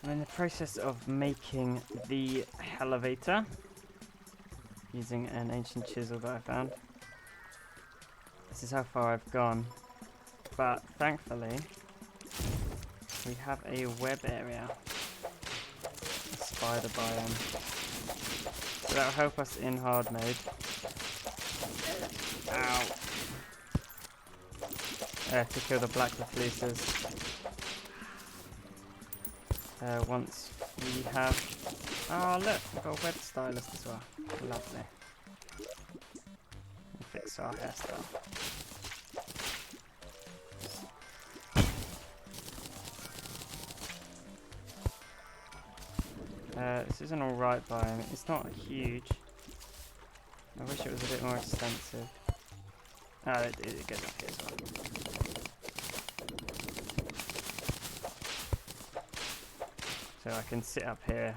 I'm in the process of making the elevator using an ancient chisel that I found. This is how far I've gone, but thankfully we have a web area, a spider biome, so that'll help us in hard mode. Ow! To kill the black recluses. Once we have... Oh look, we've got a web stylist as well. Lovely. We'll fix our hairstyle. This is an alright biome. It's not huge. I wish it was a bit more extensive. Oh, it goes up here as well. So I can sit up here,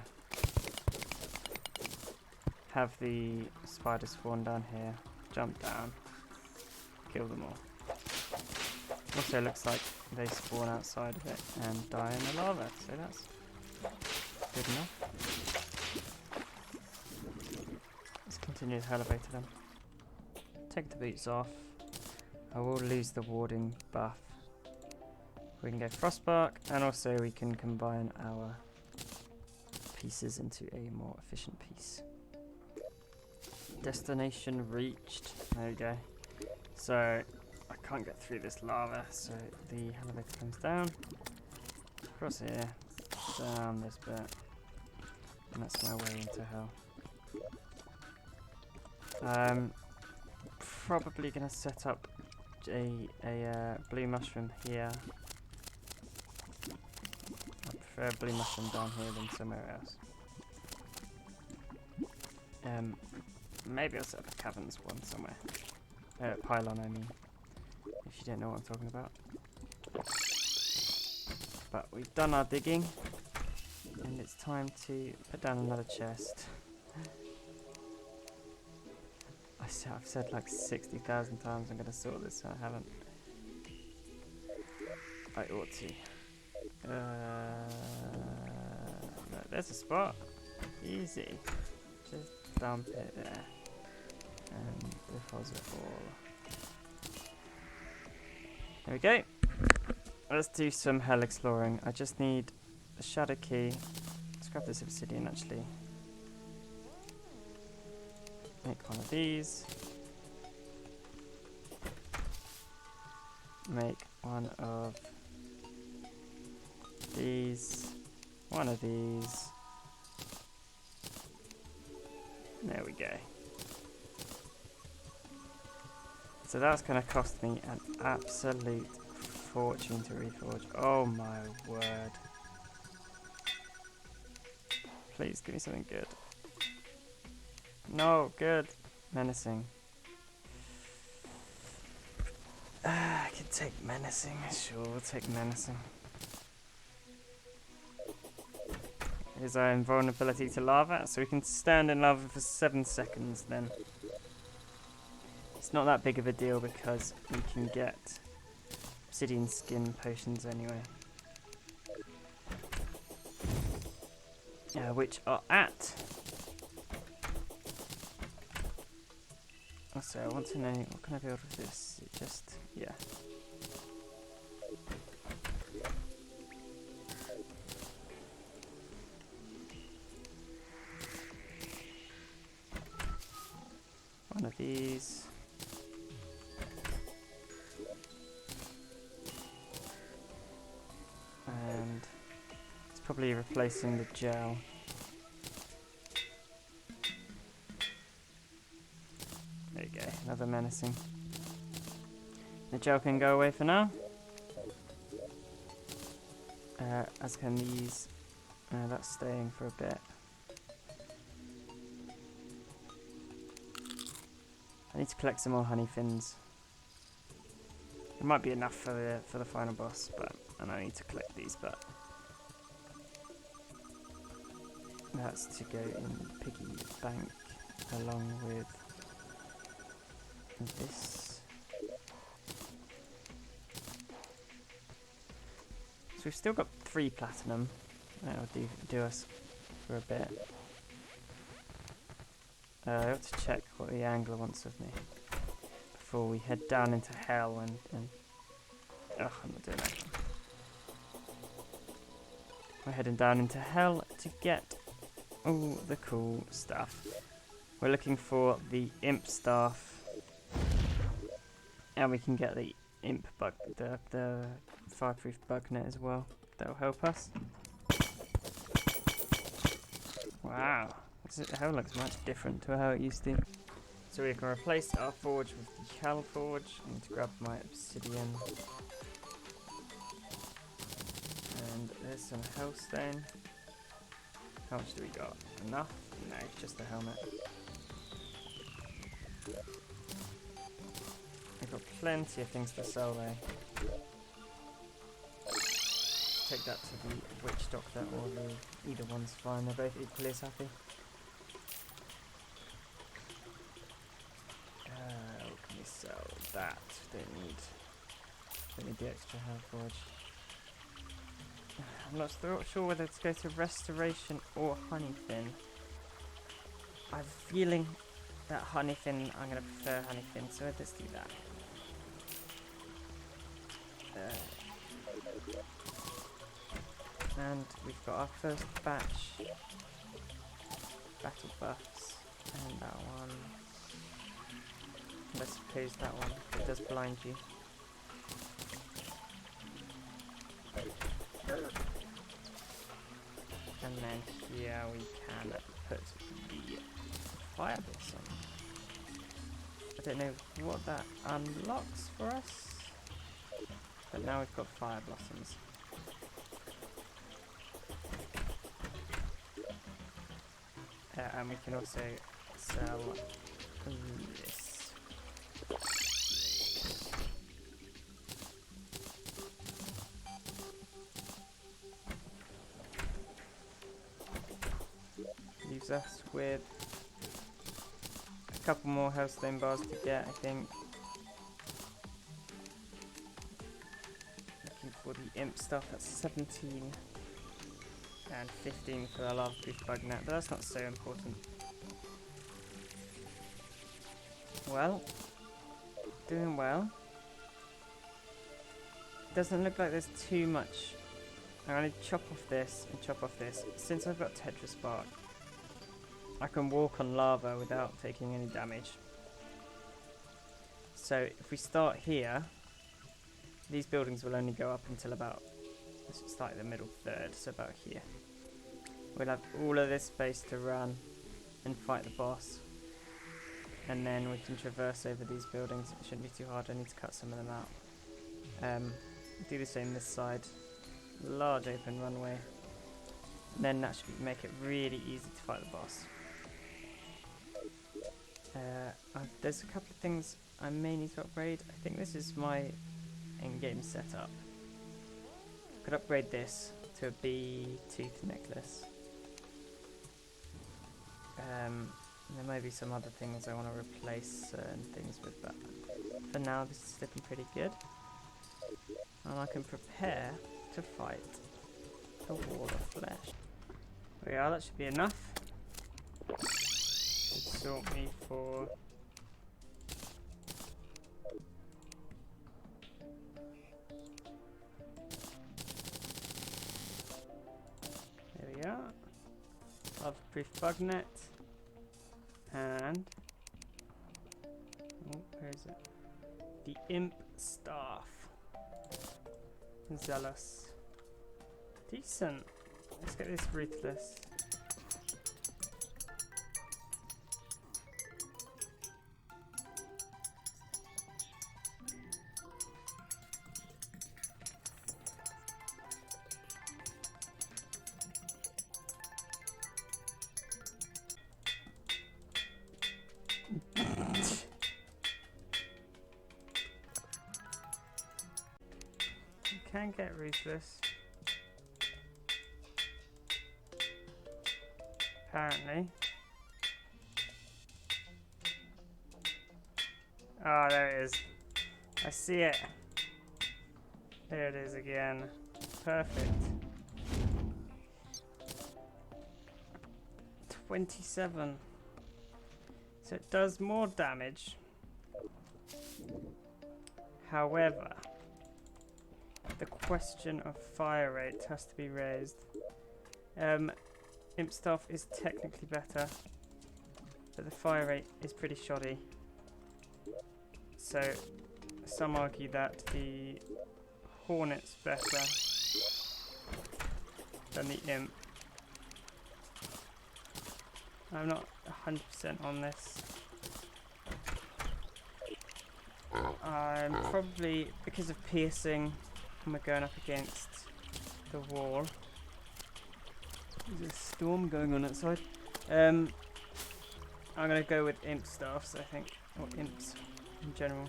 have the spiders spawn down here, jump down, kill them all. Also looks like they spawn outside of it and die in the lava, so that's good enough. Let's continue the elevator then. Take the boots off. I will lose the warding buff. We can go frostbark, and also we can combine our pieces into a more efficient piece. Destination reached. There we go. So I can't get through this lava, so the elevator comes down, across here, down this bit, and that's my way into hell. Probably gonna set up a blue mushroom here. I prefer a blue mushroom down here than somewhere else. Maybe I'll set up a caverns one somewhere. Pylon, I mean. If you don't know what I'm talking about. But we've done our digging, and it's time to put down another chest. I've said like 60,000 times I'm going to sort this, and I haven't. I ought to. Look, there's a spot. Easy. Just dump it there. And deposit all. There we go. Let's do some hell exploring. I just need a shadow key. Let's grab this obsidian actually. Make one of these. Make one of these. One of these. There we go. So that's going to cost me an absolute fortune to reforge. Oh my word. Please give me something good. No, good. Menacing. I can take menacing. Sure, we'll take menacing. Here's our invulnerability to lava. So we can stand in lava for 7 seconds then. It's not that big of a deal because we can get obsidian skin potions anyway. Which are at... Also, I want to know, what can I build with this? It just, yeah. One of these. And it's probably replacing the gel. There you go, another menacing. The gel can go away for now. As can these. That's staying for a bit. I need to collect some more honey fins. It might be enough for the final boss, and I need to collect these, but that's to go in the piggy bank along with this. So we've still got 3 platinum. That'll do us for a bit. I have to check what the angler wants of me before we head down into hell and ugh, I'm not doing that. We're heading down into hell to get all the cool stuff. We're looking for the imp staff, and we can get the imp bug, the fireproof bug net as well. That'll help us. Wow, hell looks much different to how it used to. So we can replace our forge with the hell forge. I need to grab my obsidian. And there's some hellstone. How much do we got? Enough? No, just a helmet. We've got plenty of things to sell there. Take that to the witch doctor, or either one's fine. They're both equally as happy. What can we sell? That. Don't need the extra hell forge. I'm not sure whether to go to restoration or honeyfin. I have a feeling that honeyfin, I'm going to prefer honeyfin, so let's do that. And we've got our first batch. Battle buffs. And that one. Let's close that one. It does blind you. And then here we can put the fire blossom. I don't know what that unlocks for us, but now we've got fire blossoms. And we can also sell this. Leaves us with a couple more hellstone bars to get, I think. Looking for the imp stuff, that's 17. And 15 for the lava proof bug net, but that's not so important. Well, doing well. Doesn't look like there's too much. I'm going to chop off this and chop off this. Since I've got Tetra Spark, I can walk on lava without taking any damage. So if we start here, these buildings will only go up until about, let's start at the middle third, so about here. We'll have all of this space to run and fight the boss. And then we can traverse over these buildings. It shouldn't be too hard, I need to cut some of them out. Do the same this side. Large open runway. And then that should make it really easy to fight the boss. There's a couple of things I may need to upgrade. I think this is my in-game setup. I could upgrade this to a bee tooth necklace. There may be some other things I want to replace certain things with, but for now this is looking pretty good. And I can prepare to fight the wall of flesh. There we are, that should be enough. Should sort me for... There we are. Lava proof bug net. And oh, where is it? The imp staff. Zealous. Decent. Let's get this ruthless. Can get ruthless. Apparently. Oh, there it is. I see it. There it is again. Perfect. 27. So it does more damage. However, the question of fire rate has to be raised. Imp Staff is technically better, but the fire rate is pretty shoddy. So some argue that the Hornet's better than the Imp. I'm not 100% on this. I'm probably, because of piercing, and we're going up against the wall. There's a storm going on outside. I'm going to go with Imp Staffs, I think, or Imps in general.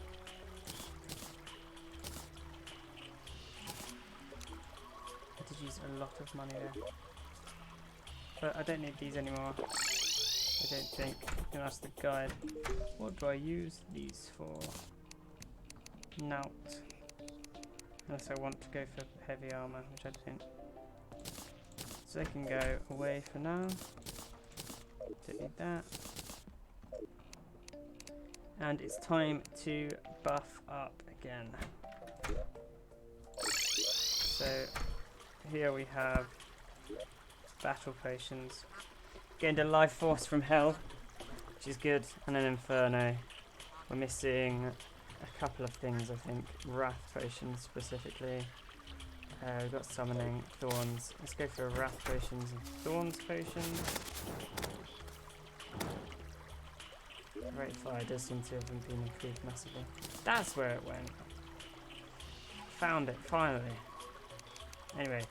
I did use a lot of money there. But I don't need these anymore. I don't think. You can ask the guide. What do I use these for? Nout. Unless I want to go for heavy armor, which I don't. So they can go away for now. Don't need that. And it's time to buff up again. So here we have battle potions. Gained a life force from hell, which is good, and an inferno. We're missing a couple of things, I think. Wrath potions specifically. We've got summoning, thorns. Let's go for wrath potions and thorns potions. Rate of fire does seem to have been improved massively. That's where it went. Found it, finally. Anyway.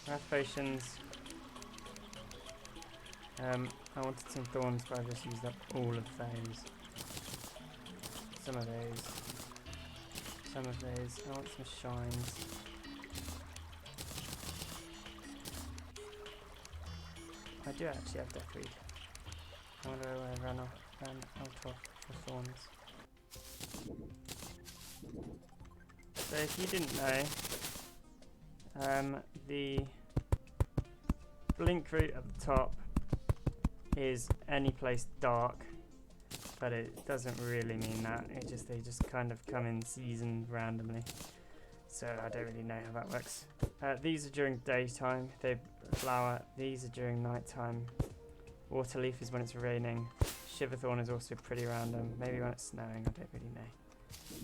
Wrath potions. I wanted some thorns, but I've just used up all of those. Some of those. Some of those. I want some shines. I do actually have Deathweed. I wonder where I ran out of the thorns. So if you didn't know, the blink route at the top is any place dark, but it doesn't really mean that. They just kind of come in season randomly. So I don't really know how that works. These are during daytime. They flower. These are during nighttime. Waterleaf is when it's raining. Shiverthorn is also pretty random. Maybe when it's snowing. I don't really know.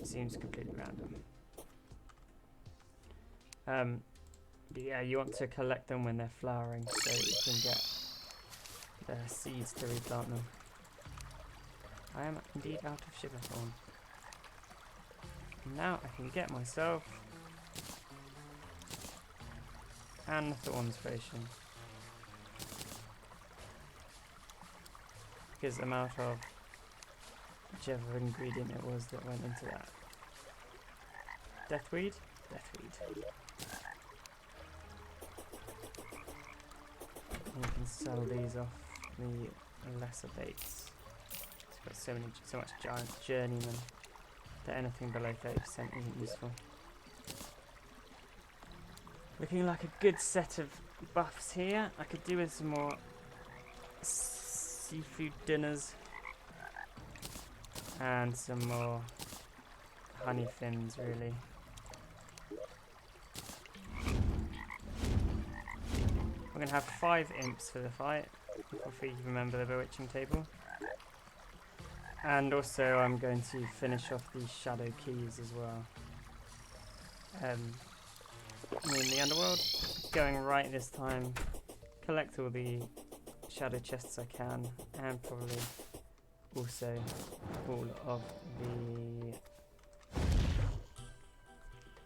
It seems completely random. But yeah, you want to collect them when they're flowering so you can get the seeds to replant them. I am indeed out of Shiverthorn. Now I can get myself and Thorns potion. Because the amount of whichever ingredient it was that went into that. Deathweed? Deathweed. And you can sell these off the lesser baits. It's got so much giant journeyman that anything below 30% isn't useful. Looking like a good set of buffs here. I could do with some more seafood dinners and some more honey fins, really. We're going to have 5 imps for the fight, if you remember the bewitching table. And also I'm going to finish off the shadow keys as well. In the underworld, going right this time, collect all the shadow chests I can, and probably also all of the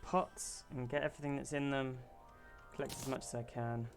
pots, and get everything that's in them, collect as much as I can.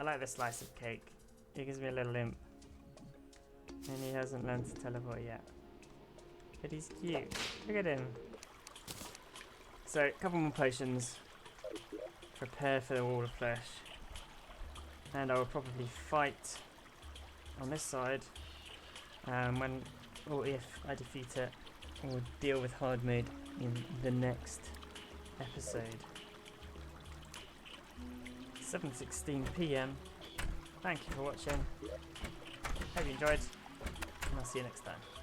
like this slice of cake. He gives me a little imp. And he hasn't learned to teleport yet. But he's cute. Look at him. So, a couple more potions. Prepare for the wall of flesh. And I will probably fight on this side. When or if I defeat it, we'll deal with hard mode in the next episode. 7:16 PM. Thank you for watching. Hope you enjoyed, and I'll see you next time.